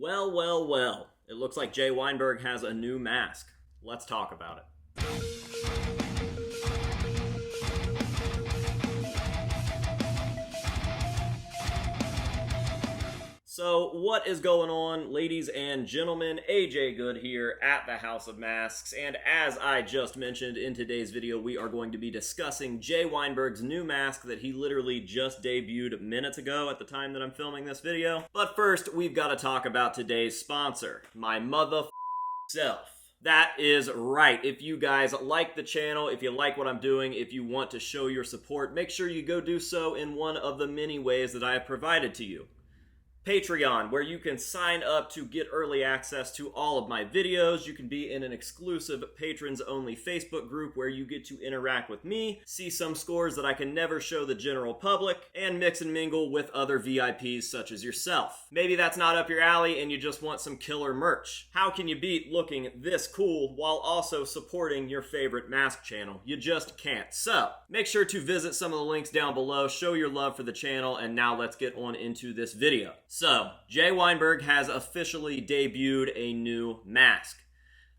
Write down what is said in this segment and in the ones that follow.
Well, well, well. It looks like Jay Weinberg has a new mask. Let's talk about it. So, what is going on, ladies and gentlemen? AJ Good here at the House of Masks, and as I just mentioned in today's video, we are going to be discussing Jay Weinberg's new mask that he literally just debuted minutes ago at the time that I'm filming this video. But first, we've got to talk about today's sponsor, my self. That is right. If you guys like the channel, if you like what I'm doing, if you want to show your support, make sure you go do so in one of the many ways that I have provided to you. Patreon, where you can sign up to get early access to all of my videos. You can be in an exclusive patrons-only Facebook group where you get to interact with me, see some scores that I can never show the general public, and mix and mingle with other VIPs such as yourself. Maybe that's not up your alley and you just want some killer merch. How can you beat looking this cool while also supporting your favorite mask channel? You just can't. So, make sure to visit some of the links down below, show your love for the channel, and now let's get on into this video. So, Jay Weinberg has officially debuted a new mask.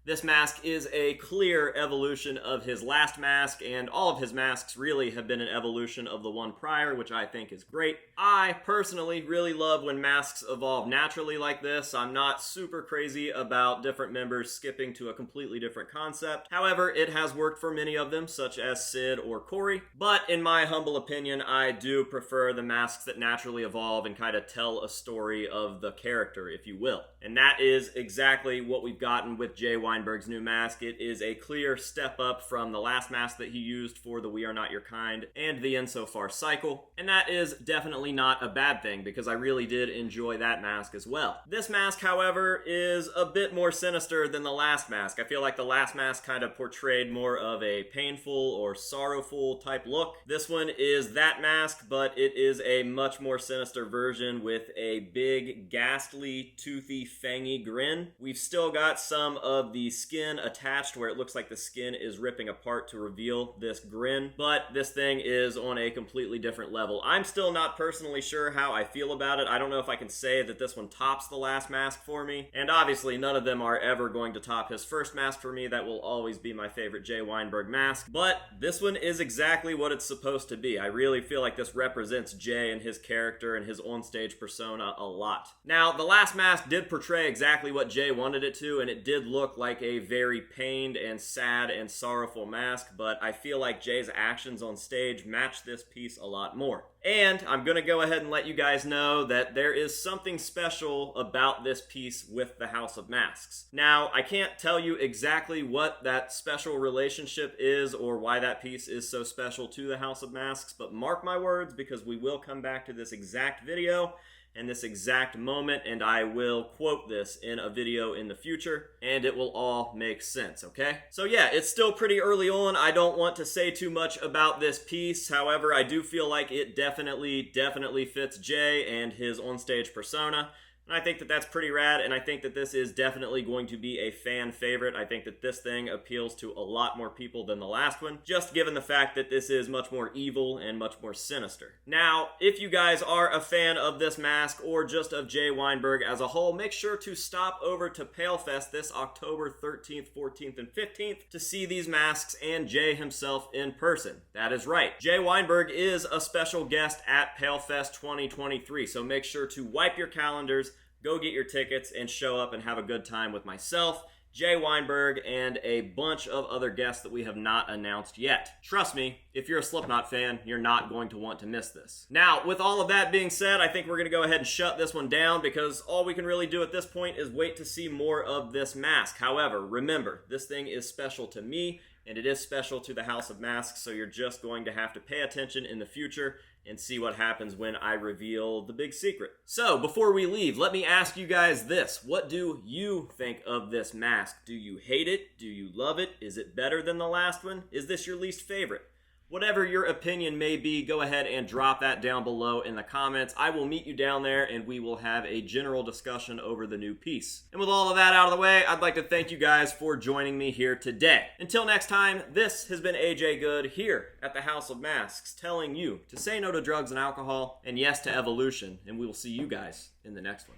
This mask is a clear evolution of his last mask, and all of his masks really have been an evolution of the one prior, which I think is great. I personally really love when masks evolve naturally like this. I'm not super crazy about different members skipping to a completely different concept. However, it has worked for many of them, such as Sid or Corey. But in my humble opinion, I do prefer the masks that naturally evolve and kind of tell a story of the character, if you will. And that is exactly what we've gotten with Jay Weinberg's new mask. It is a clear step up from the last mask that he used for the We Are Not Your Kind and the Insofar cycle. And that is definitely not a bad thing because I really did enjoy that mask as well. This mask, however, is a bit more sinister than the last mask. I feel like the last mask kind of portrayed more of a painful or sorrowful type look. This one is that mask, but it is a much more sinister version with a big, ghastly, toothy, fangy grin. We've still got some of the skin attached where it looks like the skin is ripping apart to reveal this grin, but this thing is on a completely different level. I'm still not personally sure how I feel about it. I don't know if I can say that this one tops the last mask for me, and obviously none of them are ever going to top his first mask for me. That will always be my favorite Jay Weinberg mask, but this one is exactly what it's supposed to be. I really feel like this represents Jay and his character and his onstage persona a lot. Now, the last mask did portray exactly what Jay wanted it to, and it did look like a very pained and sad and sorrowful mask, but I feel like Jay's actions on stage match this piece a lot more. And I'm going to go ahead and let you guys know that there is something special about this piece with the House of Masks. Now, I can't tell you exactly what that special relationship is or why that piece is so special to the House of Masks, but mark my words because we will come back to this exact video and this exact moment, and I will quote this in a video in the future, and it will all make sense, okay? So yeah, it's still pretty early on. I don't want to say too much about this piece. However, I do feel like it definitely fits Jay and his onstage persona. And I think that that's pretty rad, and I think that this is definitely going to be a fan favorite. I think that this thing appeals to a lot more people than the last one, just given the fact that this is much more evil and much more sinister. Now, if you guys are a fan of this mask or just of Jay Weinberg as a whole, make sure to stop over to PaleFest this October 13th, 14th, and 15th to see these masks and Jay himself in person. That is right. Jay Weinberg is a special guest at PaleFest 2023, so make sure to wipe your calendars, go get your tickets, and show up and have a good time with myself, Jay Weinberg, and a bunch of other guests that we have not announced yet. Trust me, if you're a Slipknot fan, you're not going to want to miss this. Now, with all of that being said, I think we're going to go ahead and shut this one down because all we can really do at this point is wait to see more of this mask. However, remember, this thing is special to me, and it is special to the House of Masks, so you're just going to have to pay attention in the future and see what happens when I reveal the big secret. So, before we leave, let me ask you guys this. What do you think of this mask? Do you hate it? Do you love it? Is it better than the last one? Is this your least favorite? Whatever your opinion may be, go ahead and drop that down below in the comments. I will meet you down there and we will have a general discussion over the new piece. And with all of that out of the way, I'd like to thank you guys for joining me here today. Until next time, this has been AJ Good here at the House of Masks, telling you to say no to drugs and alcohol and yes to evolution, and we will see you guys in the next one.